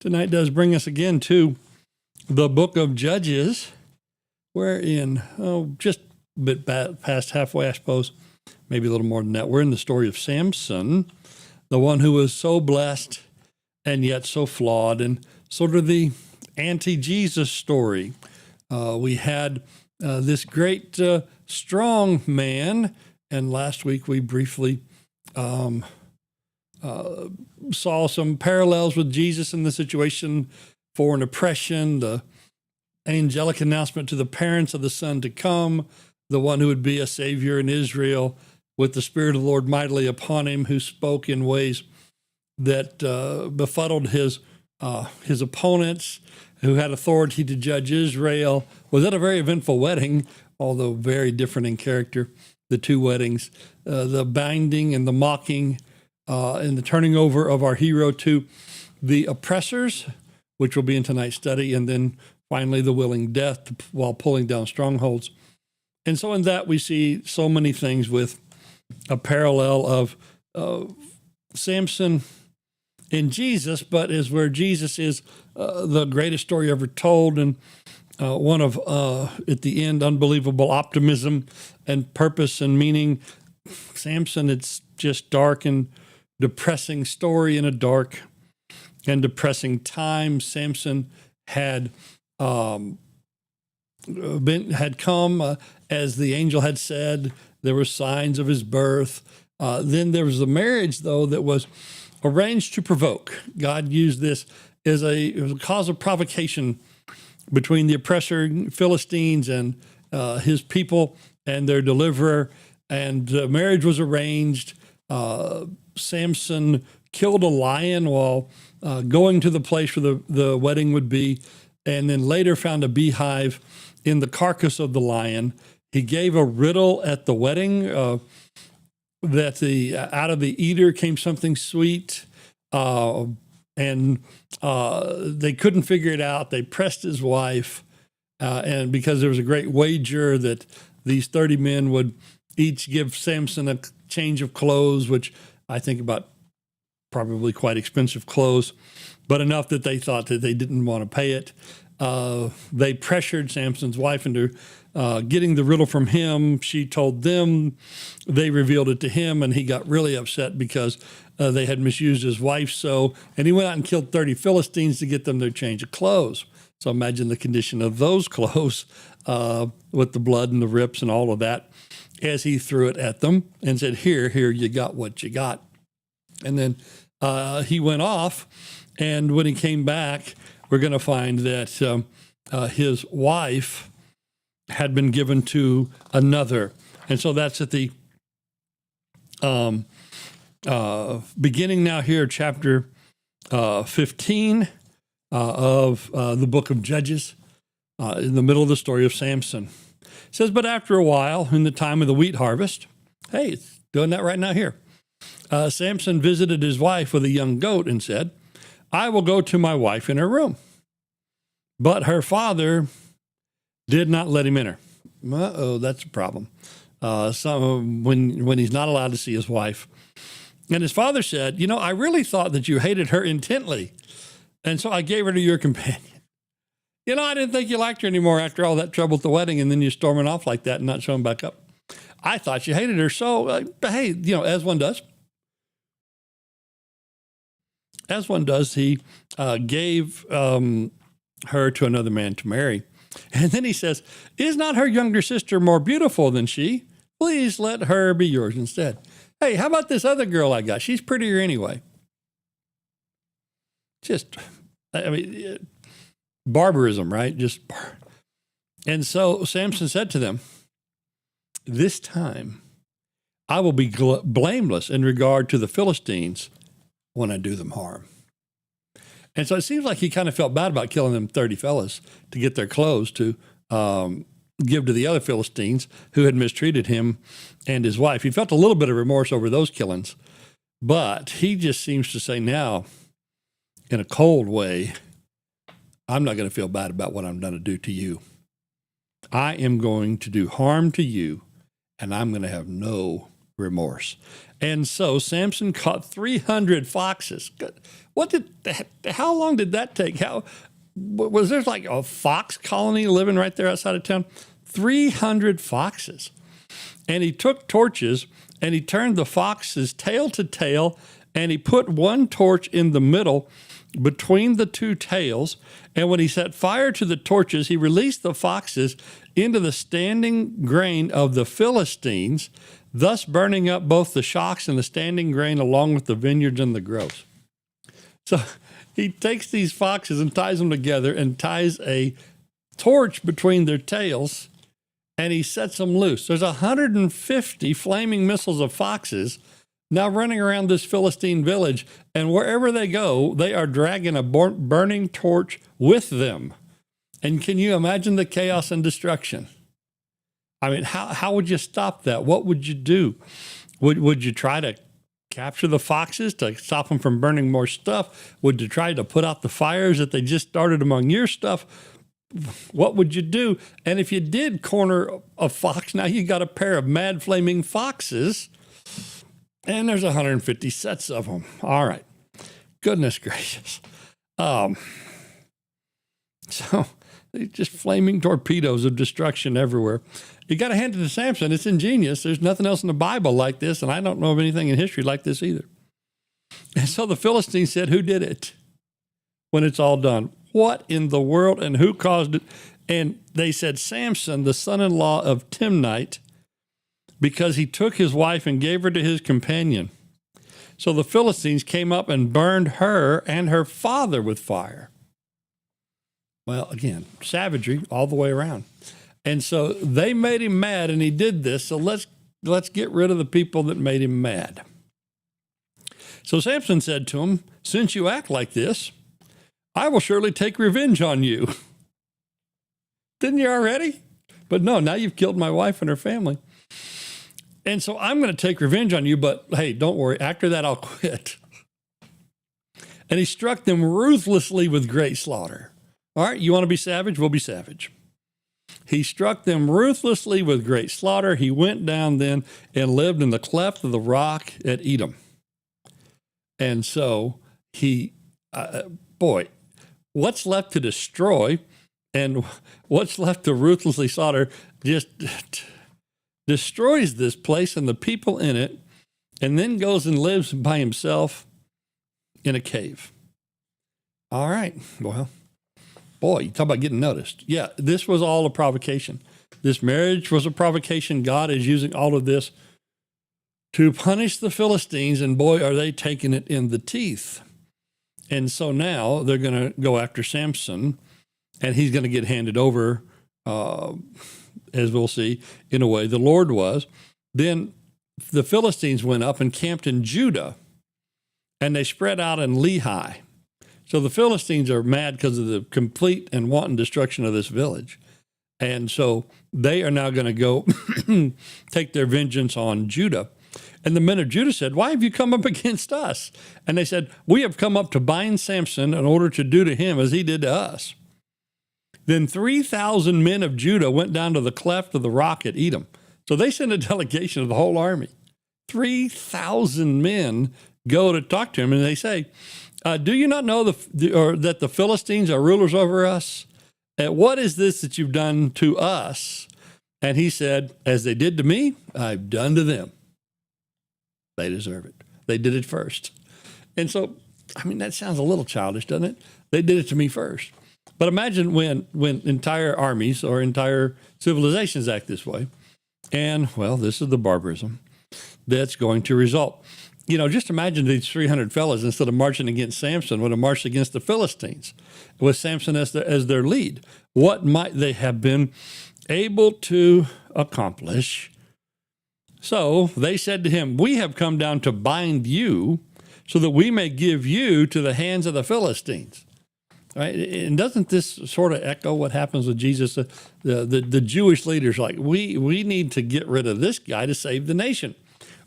Tonight does bring us again to the book of Judges. We're in, just a bit past halfway, I suppose, maybe a little more than that. We're in the story of Samson, the one who was so blessed and yet so flawed, and sort of the anti-Jesus story. We had this great, strong man, and last week we briefly saw some parallels with Jesus in the situation for an oppression, the angelic announcement to the parents of the son to come, the one who would be a savior in Israel, with the Spirit of the Lord mightily upon him, who spoke in ways that befuddled his opponents, who had authority to judge Israel. Was at a very eventful wedding, although very different in character, the two weddings, the binding and the mocking, and the turning over of our hero to the oppressors, which will be in tonight's study, and then finally the willing death while pulling down strongholds. And so in that we see so many things with a parallel of Samson in Jesus, but is where Jesus is the greatest story ever told, and one of, at the end, unbelievable optimism and purpose and meaning. Samson, it's just dark and depressing story in a dark and depressing time. Samson had come as the angel had said. There were signs of his birth. Then there was the marriage, though, that was arranged to provoke. God used this as it was a cause of provocation between the oppressor Philistines and his people and their deliverer. And marriage was arranged. Samson killed a lion while going to the place where the wedding would be, and then later found a beehive in the carcass of the lion. He gave a riddle at the wedding that out of the eater came something sweet, and they couldn't figure it out. They pressed his wife, and because there was a great wager that these 30 men would each give Samson a change of clothes, which I think about probably quite expensive clothes, but enough that they thought that they didn't want to pay it. They pressured Samson's wife into getting the riddle from him. She told them, they revealed it to him, and he got really upset because they had misused his wife. And he went out and killed 30 Philistines to get them their change of clothes. So imagine the condition of those clothes with the blood and the rips and all of that, as he threw it at them and said, here, you got what you got. And then he went off, and when he came back, we're going to find that his wife had been given to another. And so that's at the beginning now here, chapter 15 of the book of Judges, in the middle of the story of Samson. It says, but after a while, in the time of the wheat harvest, hey, it's doing that right now here, Samson visited his wife with a young goat and said, I will go to my wife in her room. But her father did not let him enter. That's a problem. When he's not allowed to see his wife. And his father said, I really thought that you hated her intently, and so I gave her to your companion. I didn't think you liked her anymore after all that trouble at the wedding, and then you storming off like that and not showing back up. I thought you hated her, so, hey, as one does. As one does, he gave her to another man to marry. And then he says, is not her younger sister more beautiful than she? Please let her be yours instead. Hey, how about this other girl I got? She's prettier anyway. Barbarism, right? And so Samson said to them, this time I will be blameless in regard to the Philistines when I do them harm. And so it seems like he kind of felt bad about killing them 30 fellas to get their clothes to give to the other Philistines who had mistreated him and his wife. He felt a little bit of remorse over those killings, but he just seems to say now, in a cold way, I'm not going to feel bad about what I'm going to do to you. I am going to do harm to you, and I'm going to have no remorse. And so Samson caught 300 foxes. How long did that take? Was there like a fox colony living right there outside of town? 300 foxes. And he took torches and he turned the foxes tail to tail, and he put one torch in the middle between the two tails. And when he set fire to the torches, he released the foxes into the standing grain of the Philistines, thus burning up both the shocks and the standing grain along with the vineyards and the groves. So he takes these foxes and ties them together and ties a torch between their tails, and he sets them loose. There's 150 flaming missiles of foxes now running around this Philistine village, and wherever they go, they are dragging a burning torch with them. And can you imagine the chaos and destruction? I mean, how would you stop that? What would you do? Would you try to capture the foxes to stop them from burning more stuff? Would you try to put out the fires that they just started among your stuff? What would you do? And if you did corner a fox, now you got a pair of mad flaming foxes, and there's 150 sets of them. All right. Goodness gracious. So just flaming torpedoes of destruction everywhere. You got to hand it to Samson. It's ingenious. There's nothing else in the Bible like this, and I don't know of anything in history like this either. And so the Philistines said, who did it when it's all done? What in the world, and who caused it? And they said, Samson, the son-in-law of Timnite, because he took his wife and gave her to his companion. So the Philistines came up and burned her and her father with fire. Well, again, savagery all the way around. And so they made him mad, and he did this. So let's get rid of the people that made him mad. So Samson said to him, since you act like this, I will surely take revenge on you. Didn't you already? But no, now you've killed my wife and her family. And so I'm going to take revenge on you, but hey, don't worry. After that, I'll quit. And he struck them ruthlessly with great slaughter. All right, you want to be savage? We'll be savage. He struck them ruthlessly with great slaughter. He went down then and lived in the cleft of the rock at Edom. And so what's left to destroy and what's left to ruthlessly slaughter just destroys this place and the people in it, and then goes and lives by himself in a cave. All right, well, boy, you talk about getting noticed. Yeah, this was all a provocation. This marriage was a provocation. God is using all of this to punish the Philistines, and boy, are they taking it in the teeth. And so now they're going to go after Samson, and he's going to get handed over, as we'll see, in a way the Lord was. Then the Philistines went up and camped in Judah, and they spread out in Lehi. So the Philistines are mad because of the complete and wanton destruction of this village. And so they are now going to go take their vengeance on Judah. And the men of Judah said, why have you come up against us? And they said, we have come up to bind Samson in order to do to him as he did to us. Then 3,000 men of Judah went down to the cleft of the rock at Edom. So they sent a delegation of the whole army. 3,000 men go to talk to him, and they say, do you not know that the Philistines are rulers over us? What is this that you've done to us? And he said, as they did to me, I've done to them. They deserve it. They did it first. And so, I mean, that sounds a little childish, doesn't it? They did it to me first. But imagine when entire armies or entire civilizations act this way. And, well, this is the barbarism that's going to result. You know, just imagine these 300 fellas, instead of marching against Samson, would have marched against the Philistines with Samson as their lead. What might they have been able to accomplish? So they said to him, we have come down to bind you so that we may give you to the hands of the Philistines. Right? And doesn't this sort of echo what happens with Jesus? The Jewish leaders like, we need to get rid of this guy to save the nation,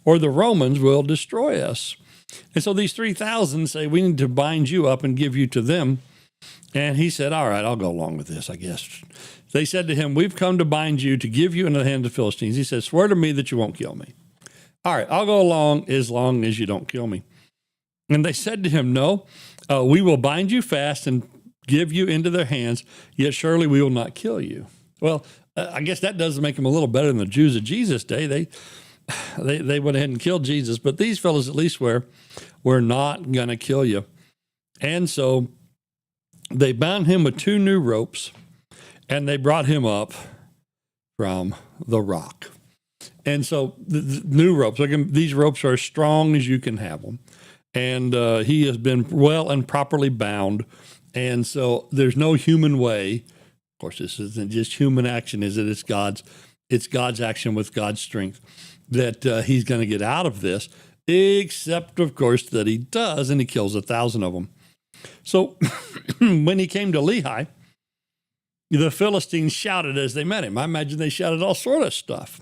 or the Romans will destroy us. And so these 3,000 say, we need to bind you up and give you to them. And he said, all right, I'll go along with this, I guess. They said to him, we've come to bind you, to give you into the hand of the Philistines. He said, swear to me that you won't kill me. All right, I'll go along as long as you don't kill me. And they said to him, no, we will bind you fast and give you into their hands, yet surely we will not kill you. Well, I guess that does make them a little better than the Jews of Jesus' day. They went ahead and killed Jesus, but these fellows at least we're not going to kill you. And so they bound him with 2 new ropes, and they brought him up from the rock. And so the new ropes, these ropes are as strong as you can have them. And he has been well and properly bound. And so there's no human way. Of course, this isn't just human action, is it? It's God's action with God's strength that he's going to get out of this, except, of course, that he does, and he kills 1,000 of them. So when he came to Lehi, the Philistines shouted as they met him. I imagine they shouted all sort of stuff.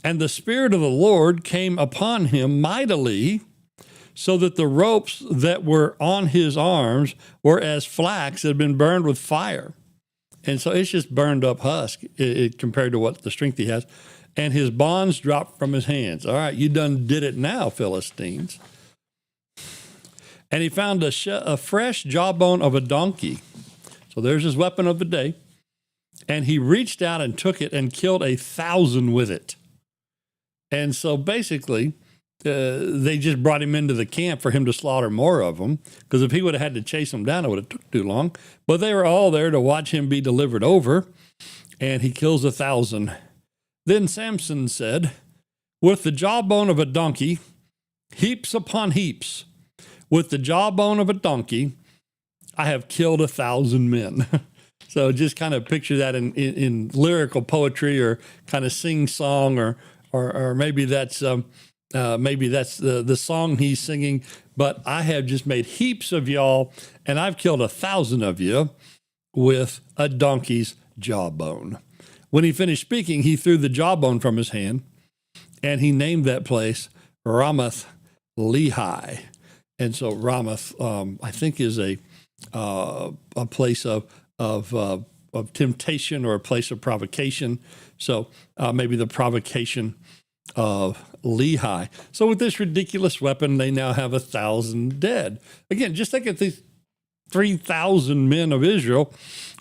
And the Spirit of the Lord came upon him mightily, so that the ropes that were on his arms were as flax that had been burned with fire. And so it's just burned up husk compared to what the strength he has. And his bonds dropped from his hands. All right, you done did it now, Philistines. And he found a fresh jawbone of a donkey. So there's his weapon of the day. And he reached out and took it and killed 1,000 with it. And so basically, they just brought him into the camp for him to slaughter more of them, because if he would have had to chase them down, it would have took too long. But they were all there to watch him be delivered over, and he kills 1,000. Then Samson said, with the jawbone of a donkey, heaps upon heaps, with the jawbone of a donkey, I have killed 1,000 men. So just kind of picture that in lyrical poetry, or kind of sing song, or maybe that's the song he's singing. But I have just made heaps of y'all, and I've killed 1,000 of you with a donkey's jawbone. When he finished speaking, he threw the jawbone from his hand, and he named that place Ramath Lehi. And so Ramath, I think, is a place of temptation, or a place of provocation. So maybe the provocation of Lehi. So with this ridiculous weapon, they now have 1,000 dead. Again, just think if these 3,000 men of Israel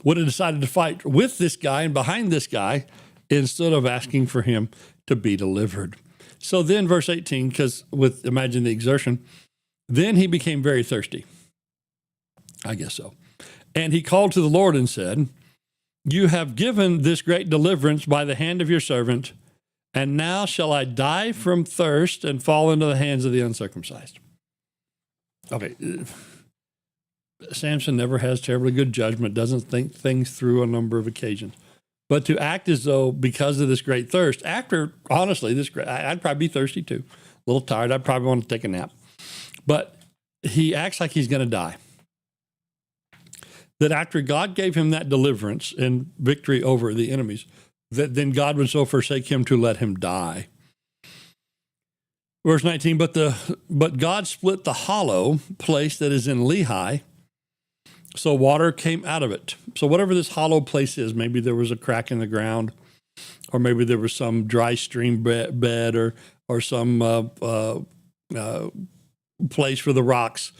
would have decided to fight with this guy and behind this guy instead of asking for him to be delivered. So then verse 18, because imagine the exertion, then he became very thirsty. I guess so. And he called to the Lord and said, you have given this great deliverance by the hand of your servant, and now shall I die from thirst and fall into the hands of the uncircumcised. Okay. Samson never has terribly good judgment, doesn't think things through a number of occasions. But to act as though because of this great thirst, honestly, I'd probably be thirsty too. A little tired. I'd probably want to take a nap. But he acts like he's going to die. That after God gave him that deliverance and victory over the enemies, that then God would so forsake him to let him die. Verse 19, but God split the hollow place that is in Lehi, so water came out of it. So whatever this hollow place is, maybe there was a crack in the ground, or maybe there was some dry stream bed, or some place where the rocks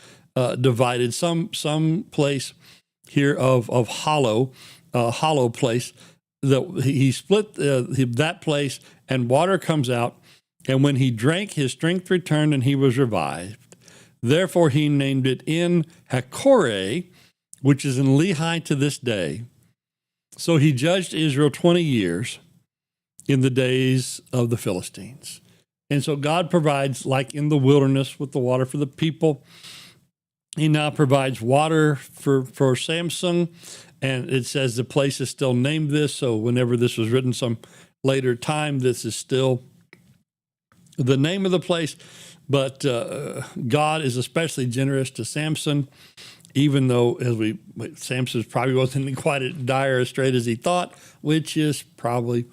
divided, some place here of hollow place. That he split that place, and water comes out. And when he drank, his strength returned, and he was revived. Therefore, he named it En Hakkore, which is in Lehi to this day. So he judged Israel 20 years in the days of the Philistines. And so God provides, like in the wilderness with the water for the people, he now provides water for Samson. And it says the place is still named this. So whenever this was written some later time, this is still the name of the place. But God is especially generous to Samson, even though Samson probably wasn't in quite as dire a strait as he thought, which is probably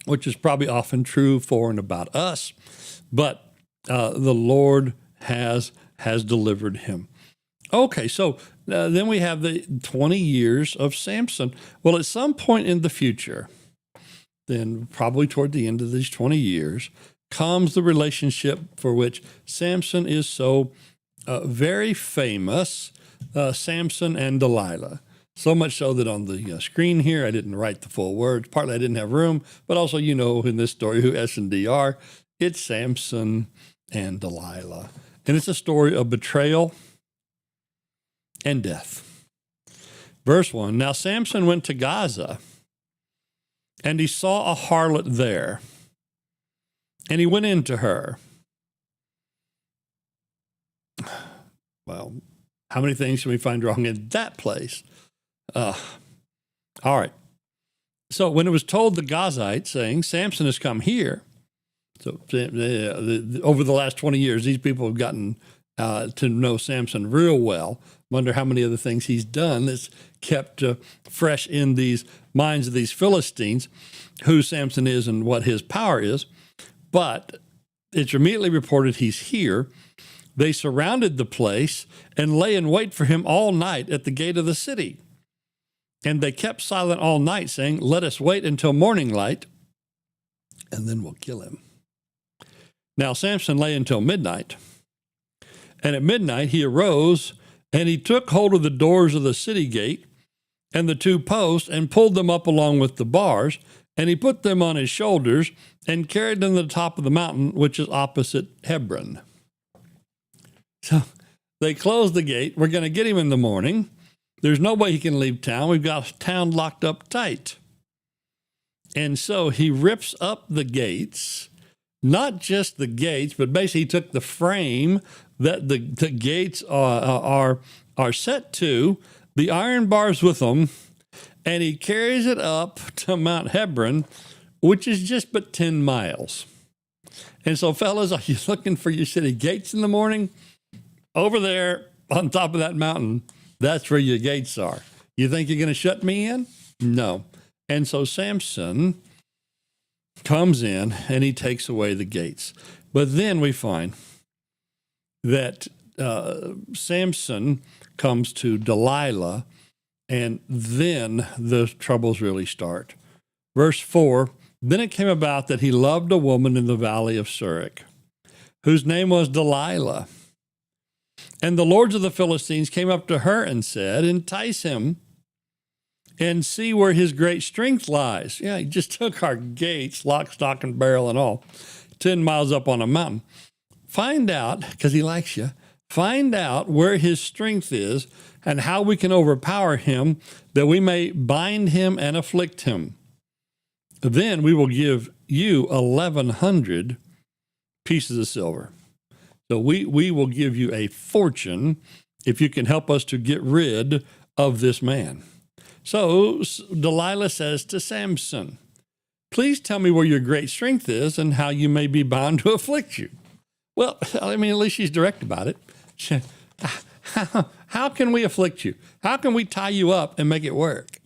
often true for and about us. But the Lord has delivered him. Okay, so then we have the 20 years of Samson. Well, at some point in the future, then probably toward the end of these 20 years, comes the relationship for which Samson is so very famous, Samson and Delilah. So much so that on the screen here, I didn't write the full words. Partly I didn't have room, but also you know in this story who S&D are. It's Samson and Delilah. And it's a story of betrayal and death. Verse 1, now Samson went to Gaza, and he saw a harlot there, and he went into her. Well, how many things can we find wrong in that place? All right. So when it was told the Gazites, saying, Samson has come here, so over the last 20 years, these people have gotten to know Samson real well. Wonder how many other things he's done that's kept fresh in these minds of these Philistines, who Samson is and what his power is. But it's immediately reported he's here. They surrounded the place and lay in wait for him all night at the gate of the city. And they kept silent all night, saying, let us wait until morning light, and then we'll kill him. Now Samson lay until midnight. And at midnight he arose, and he took hold of the doors of the city gate and the two posts and pulled them up along with the bars, and he put them on his shoulders and carried them to the top of the mountain, which is opposite Hebron. So they closed the gate. We're going to get him in the morning. There's no way he can leave town. We've got town locked up tight. And so he rips up the gates, not just the gates, but basically he took the frame that the gates are set to, the iron bars with them, and he carries it up to Mount Hebron, which is just but 10 miles. And so, fellas, are you looking for your city gates in the morning? Over there on top of that mountain, that's where your gates are. You think you're going to shut me in? No. And so Samson comes in and he takes away the gates. But then we find that Samson comes to Delilah, and then the troubles really start. Verse 4, then it came about that he loved a woman in the valley of Sorek, whose name was Delilah. And the lords of the Philistines came up to her and said, entice him and see where his great strength lies. Yeah, he just took our gates, lock, stock, and barrel and all, 10 miles up on a mountain. Find out, because he likes you, find out where his strength is and how we can overpower him, that we may bind him and afflict him. Then we will give you 1,100 pieces of silver. So we will give you a fortune if you can help us to get rid of this man. So Delilah says to Samson, please tell me where your great strength is and how you may be bound to afflict you. Well, I mean, at least she's direct about it. How can we afflict you? How can we tie you up and make it work?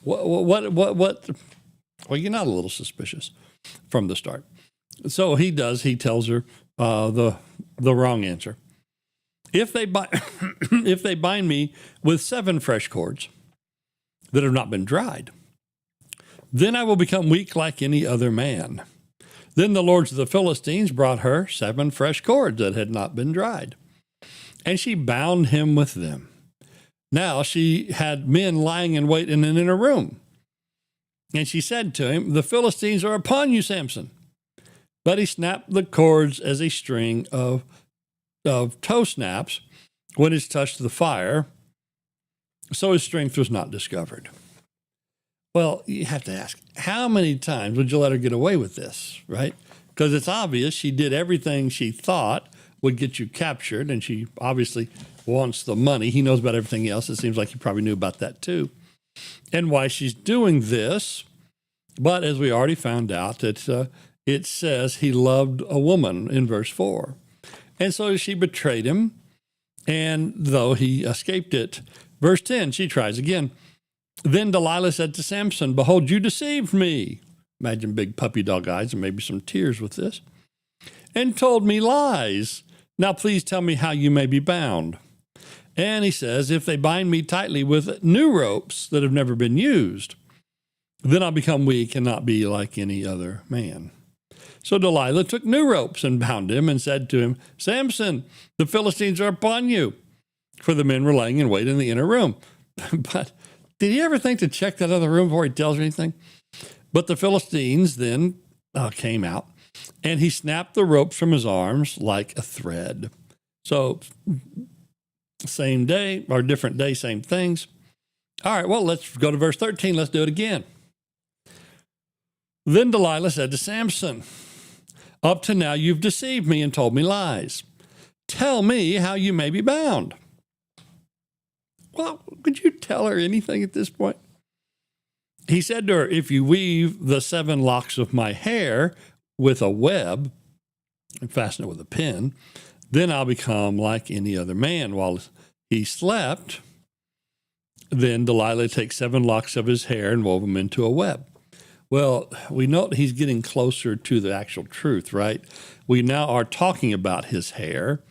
What? Well, you're not a little suspicious from the start. So he tells her the wrong answer. If they bind me with 7 fresh cords that have not been dried, then I will become weak like any other man. Then the lords of the Philistines brought her 7 fresh cords that had not been dried, and she bound him with them. Now she had men lying in wait in an inner room. And she said to him, the Philistines are upon you, Samson. But he snapped the cords as a string of toe snaps when it's touched the fire, so his strength was not discovered. Well, you have to ask, how many times would you let her get away with this, right? Because it's obvious she did everything she thought would get you captured, and she obviously wants the money. He knows about everything else. It seems like he probably knew about that too, and why she's doing this. But as we already found out, that it says he loved a woman in verse 4. And so she betrayed him, and though he escaped it. Verse 10, she tries again. Then Delilah said to Samson, behold, you deceived me. Imagine big puppy dog eyes and maybe some tears with this. And told me lies. Now please tell me how you may be bound. And he says, if they bind me tightly with new ropes that have never been used, Then I'll become weak and not be like any other man. So Delilah took new ropes and bound him and said to him, Samson, the Philistines are upon you. For the men were laying in wait in the inner room. But did he ever think to check that other room before he tells you anything? But the Philistines then came out, and he snapped the ropes from his arms like a thread. So same day or different day, same things. All right, well, let's go to verse 13. Let's do it again. Then Delilah said to Samson, up to now you've deceived me and told me lies. Tell me how you may be bound. Well, could you tell her anything at this point? He said to her, if you weave the 7 locks of my hair with a web and fasten it with a pin, then I'll become like any other man. While he slept, then Delilah takes 7 locks of his hair and wove them into a web. Well, we know he's getting closer to the actual truth, right? We now are talking about his hair.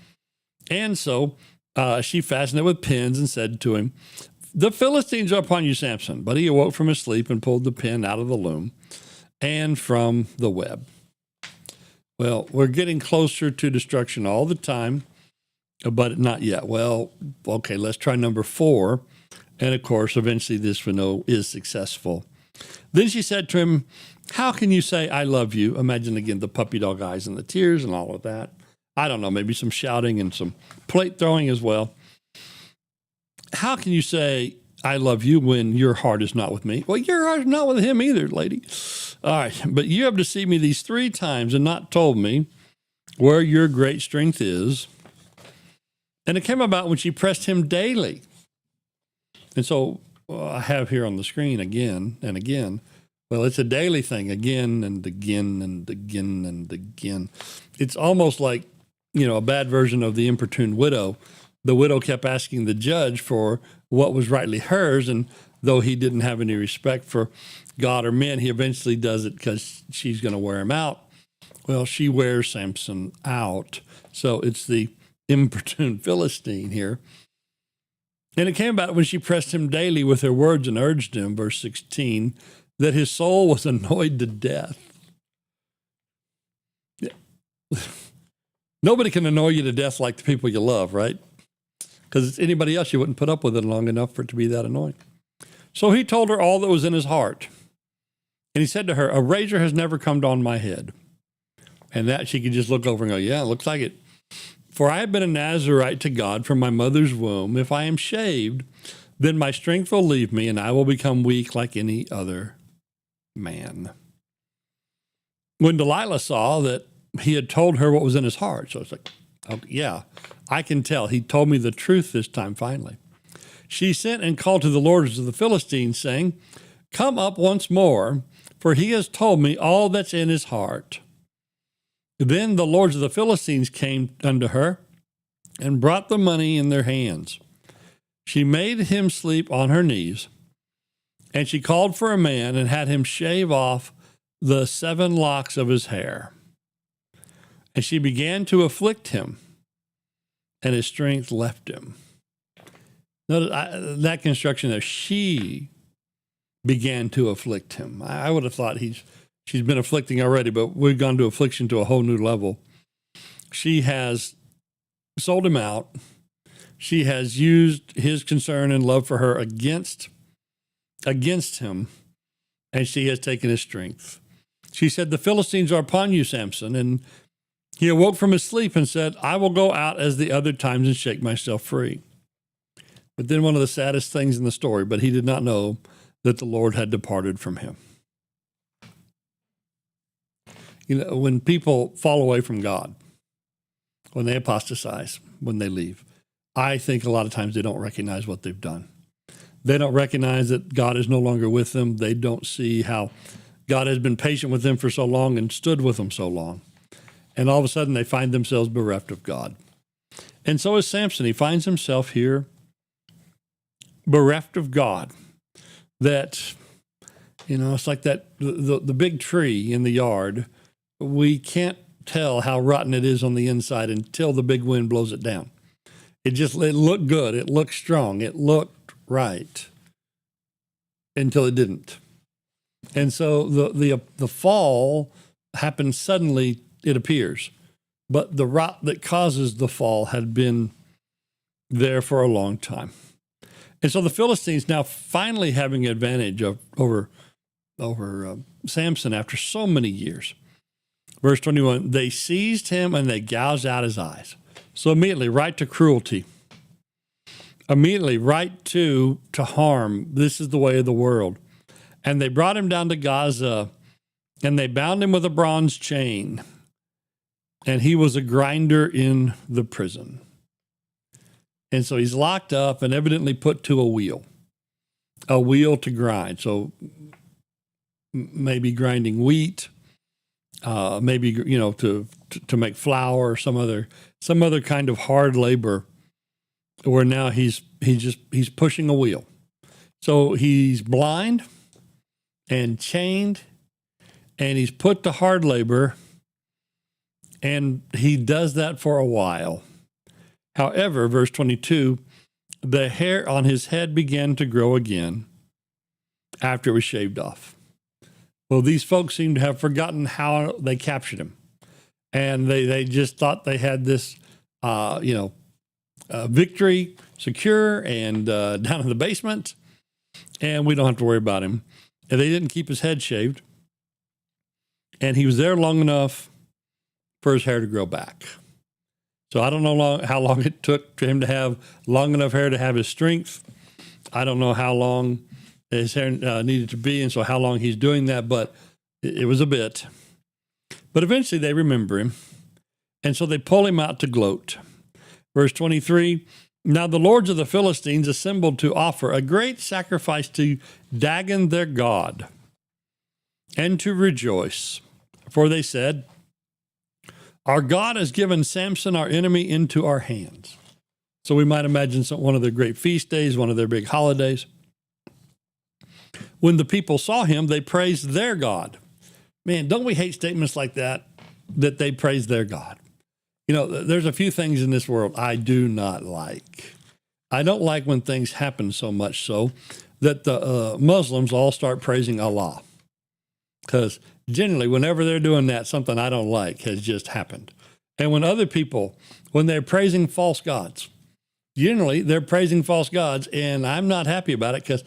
And so she fastened it with pins and said to him, the Philistines are upon you, Samson. But he awoke from his sleep and pulled the pin out of the loom and from the web. Well, we're getting closer to destruction all the time, but not yet. Well, okay, let's try number 4. And of course, eventually this we know is successful. Then she said to him, how can you say, I love you? Imagine again the puppy dog eyes and the tears and all of that. I don't know, maybe some shouting and some plate throwing as well. How can you say, I love you when your heart is not with me? Well, your heart is not with him either, lady. All right, but you have deceived me these 3 times and not told me where your great strength is. And it came about when she pressed him daily. And so I have here on the screen again and again. Well, it's a daily thing, again and again and again and again. It's almost like, a bad version of the importuned widow. The widow kept asking the judge for what was rightly hers, and though he didn't have any respect for God or men, he eventually does it because she's going to wear him out. Well, she wears Samson out. So it's the importuned Philistine here. And it came about when she pressed him daily with her words and urged him, verse 16, that his soul was annoyed to death. Yeah. Nobody can annoy you to death like the people you love, right? Because it's anybody else, you wouldn't put up with it long enough for it to be that annoying. So he told her all that was in his heart. And he said to her, a razor has never come on my head. And that she could just look over and go, yeah, it looks like it. For I have been a Nazarite to God from my mother's womb. If I am shaved, then my strength will leave me, and I will become weak like any other man. When Delilah saw that he had told her what was in his heart, so it's like, oh, yeah, I can tell. He told me the truth this time, finally. She sent and called to the lords of the Philistines, saying, come up once more, for he has told me all that's in his heart. Then the lords of the Philistines came unto her and brought the money in their hands. She made him sleep on her knees, and she called for a man and had him shave off the 7 locks of his hair. And she began to afflict him, and his strength left him. Notice that construction there, she began to afflict him. I would have thought she's been afflicting already, but we've gone to affliction to a whole new level. She has sold him out. She has used his concern and love for her against him, and she has taken his strength. She said, the Philistines are upon you, Samson. And he awoke from his sleep and said, I will go out as the other times and shake myself free. But then one of the saddest things in the story, but he did not know that the Lord had departed from him. When people fall away from God, when they apostatize, when they leave, I think a lot of times they don't recognize what they've done. They don't recognize that God is no longer with them. They don't see how God has been patient with them for so long and stood with them so long. And all of a sudden they find themselves bereft of God. And so is Samson. He finds himself here bereft of God. That, it's like that the big tree in the yard. We can't tell how rotten it is on the inside until the big wind blows it down. It looked good. It looked strong. It looked right until it didn't. And so the fall happened suddenly, it appears. But the rot that causes the fall had been there for a long time. And so the Philistines now finally having advantage over Samson after so many years. Verse 21, they seized him and they gouged out his eyes. So immediately, right to cruelty. Immediately, right to harm. This is the way of the world. And they brought him down to Gaza, and they bound him with a bronze chain. And he was a grinder in the prison. And so he's locked up and evidently put to a wheel to grind. So maybe grinding wheat, maybe, to make flour or some other kind of hard labor, where now he's pushing a wheel. So he's blind and chained, and he's put to hard labor, and he does that for a while. However, verse 22, the hair on his head began to grow again after it was shaved off. Well, these folks seem to have forgotten how they captured him. And they just thought they had this, victory secure and down in the basement, and we don't have to worry about him. And they didn't keep his head shaved. And he was there long enough for his hair to grow back. So I don't know how long it took for him to have long enough hair to have his strength. I don't know how long his hair needed to be, and so how long he's doing that, but it was a bit. But eventually they remember him, and so they pull him out to gloat. Verse 23, now the lords of the Philistines assembled to offer a great sacrifice to Dagon their god, and to rejoice. For they said, our God has given Samson, our enemy, into our hands. So we might imagine one of their great feast days, one of their big holidays. When the people saw him, they praised their God. Man, don't we hate statements like that they praise their God? There's a few things in this world I do not like. I don't like when things happen so much so that the Muslims all start praising Allah. Because generally, whenever they're doing that, something I don't like has just happened. And when other people, when they're praising false gods, generally they're praising false gods, and I'm not happy about it because,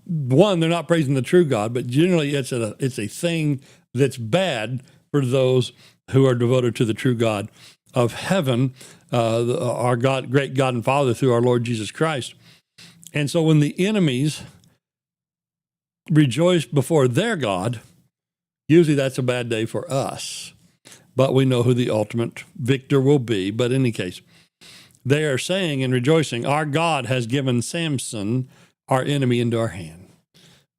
one, they're not praising the true God, but generally it's a thing that's bad for those who are devoted to the true God of heaven, our God, great God and Father through our Lord Jesus Christ. And so when the enemies rejoice before their God, usually that's a bad day for us, but we know who the ultimate victor will be. But in any case, they are saying and rejoicing, our God has given Samson, our enemy, into our hand.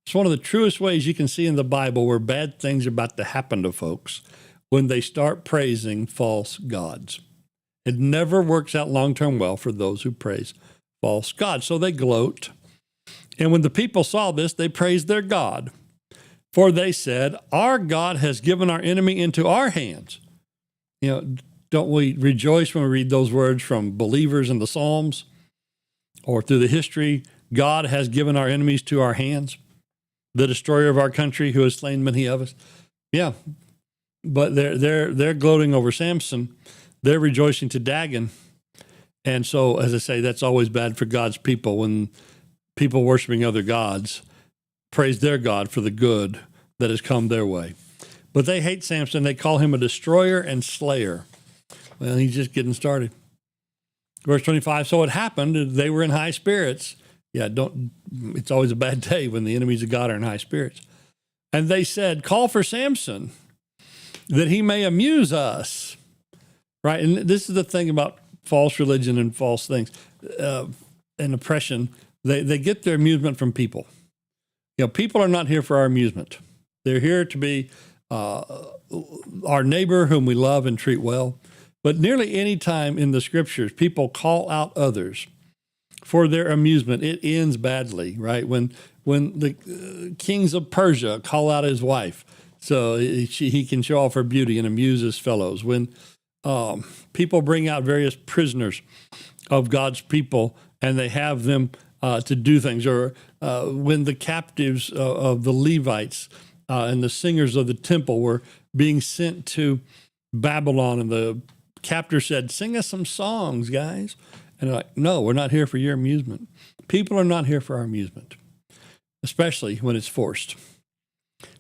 It's one of the truest ways you can see in the Bible where bad things are about to happen to folks, when they start praising false gods. It never works out long-term well for those who praise false gods. So they gloat. And when the people saw this, they praised their God. For they said, our God has given our enemy into our hands. Don't we rejoice when we read those words from believers in the Psalms or through the history? God has given our enemies to our hands, the destroyer of our country who has slain many of us. Yeah, but they're gloating over Samson. They're rejoicing to Dagon. And so, as I say, that's always bad for God's people when people worshiping other gods praise their God for the good that has come their way. But they hate Samson. They call him a destroyer and slayer. Well, he's just getting started. Verse 25, so it happened, they were in high spirits. Yeah, it's always a bad day when the enemies of God are in high spirits. And they said, call for Samson, that he may amuse us. Right? And this is the thing about false religion and false things and oppression. They get their amusement from people. People are not here for our amusement. They're here to be our neighbor whom we love and treat well. But nearly any time in the scriptures, people call out others for their amusement. It ends badly, right? When the kings of Persia call out his wife so he can show off her beauty and amuse his fellows. When people bring out various prisoners of God's people and they have them to do things, or when the captives of the Levites and the singers of the temple were being sent to Babylon, and the captor said, "Sing us some songs, guys." And they're like, "No, we're not here for your amusement. People are not here for our amusement, especially when it's forced.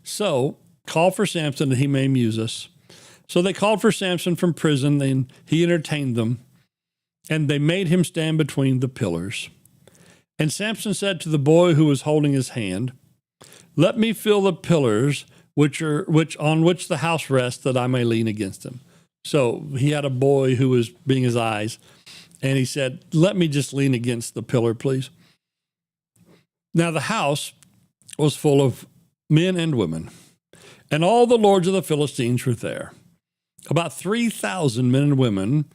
So call for Samson that he may amuse us." So they called for Samson from prison, and he entertained them, and they made him stand between the pillars. And Samson said to the boy who was holding his hand, "Let me feel the pillars on which the house rests, that I may lean against them." So he had a boy who was being his eyes, and he said, "Let me just lean against the pillar, please." Now the house was full of men and women, and all the lords of the Philistines were there. About 3,000 men and women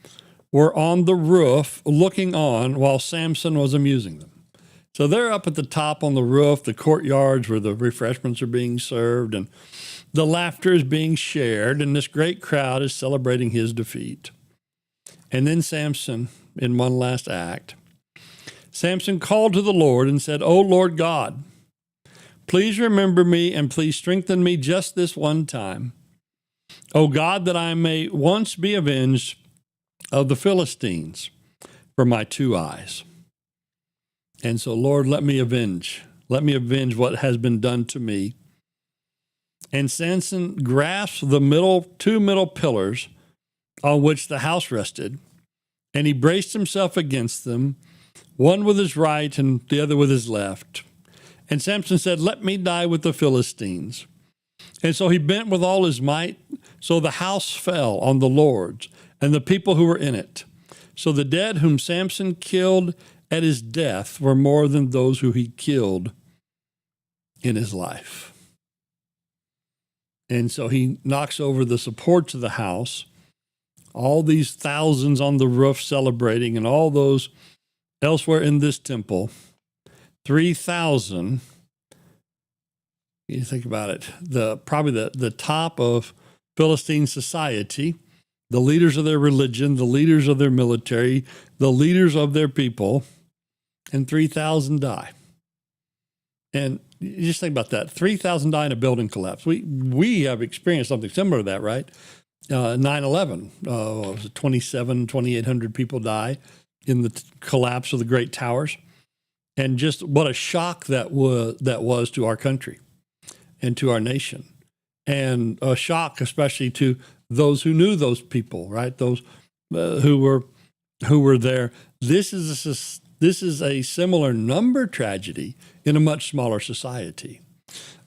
were on the roof looking on while Samson was amusing them. So they're up at the top on the roof, the courtyards where the refreshments are being served, and the laughter is being shared, and this great crowd is celebrating his defeat. And then Samson, in one last act, Samson called to the Lord and said, "O Lord God, please remember me and please strengthen me just this one time. O God, that I may once be avenged of the Philistines for my 2 eyes." And so, Lord, let me avenge what has been done to me. And Samson grasped the 2 middle pillars on which the house rested, and he braced himself against them, one with his right and the other with his left. And Samson said, "Let me die with the Philistines." And so he bent with all his might, so the house fell on the lords and the people who were in it. So the dead whom Samson killed at his death were more than those who he killed in his life. And so he knocks over the supports of the house, all these thousands on the roof celebrating, and all those elsewhere in this temple, 3,000. You think about it, probably the top of Philistine society, the leaders of their religion, the leaders of their military, the leaders of their people, and 3,000 die. And you just think about that, 3,000 die in a building collapse. We have experienced something similar to that, right? 9/11, was it 2,800 people die in the collapse of the Great Towers. And just what a shock that was to our country and to our nation. And a shock especially to those who knew those people, right? Those who were there. This is a similar number tragedy in a much smaller society.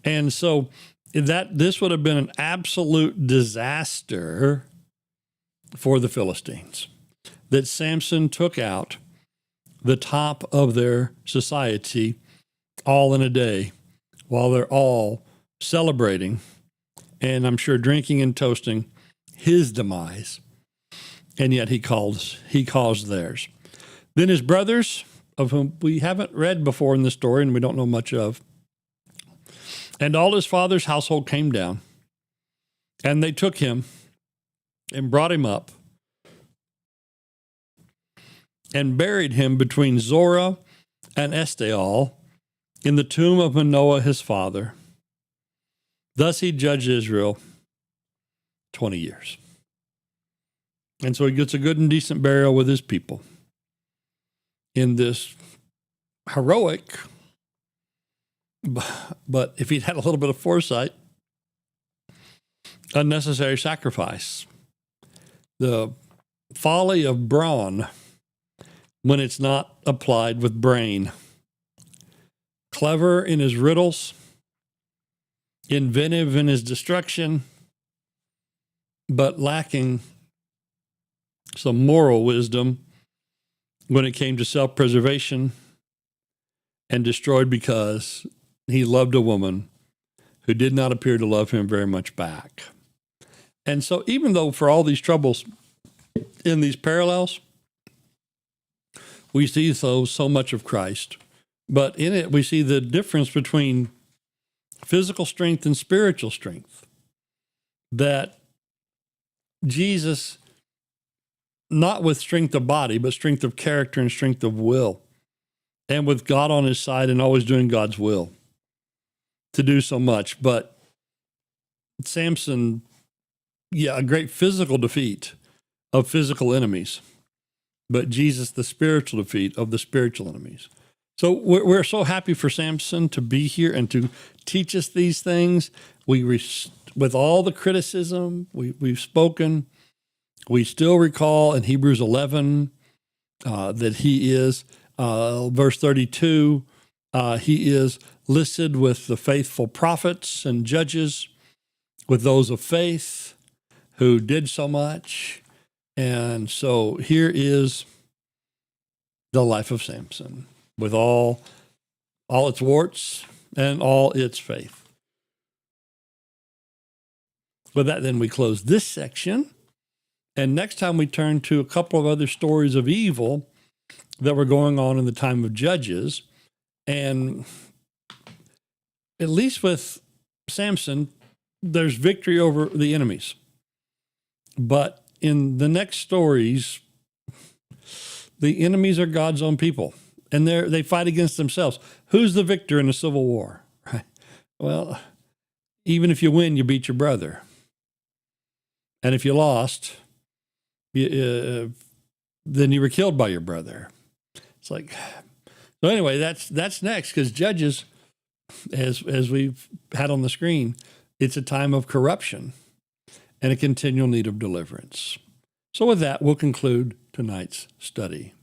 And so this would have been an absolute disaster for the Philistines, that Samson took out the top of their society all in a day while they're all celebrating, and I'm sure drinking and toasting his demise, and yet he caused theirs. Then his brothers, of whom we haven't read before in the story and we don't know much of, and all his father's household came down, and they took him and brought him up and buried him between Zorah and Estaol in the tomb of Manoah his father. Thus he judged Israel 20 years. And so he gets a good and decent burial with his people in this heroic, but if he'd had a little bit of foresight, unnecessary sacrifice. The folly of brawn when it's not applied with brain. Clever in his riddles, inventive in his destruction, but lacking some moral wisdom when it came to self-preservation, and destroyed because he loved a woman who did not appear to love him very much back. And so even though for all these troubles in these parallels, we see so much of Christ, but in it we see the difference between physical strength and spiritual strength. That Jesus, not with strength of body, but strength of character and strength of will, and with God on his side and always doing God's will to do so much. But Samson, a great physical defeat of physical enemies, but Jesus, the spiritual defeat of the spiritual enemies. So we're so happy for Samson to be here and to teach us these things. With all the criticism we've spoken, we still recall in Hebrews 11 that he is, verse 32, he is listed with the faithful prophets and judges, with those of faith who did so much. And so here is the life of Samson with all its warts and all its faith. With that, then we close this section. And next time we turn to a couple of other stories of evil that were going on in the time of Judges. And at least with Samson, there's victory over the enemies. But in the next stories, the enemies are God's own people, and they fight against themselves. Who's the victor in a civil war? Right? Well, even if you win, you beat your brother. And if you lost, then you were killed by your brother. It's like, so anyway, that's next, because Judges, as we've had on the screen, it's a time of corruption and a continual need of deliverance. So with that, we'll conclude tonight's study.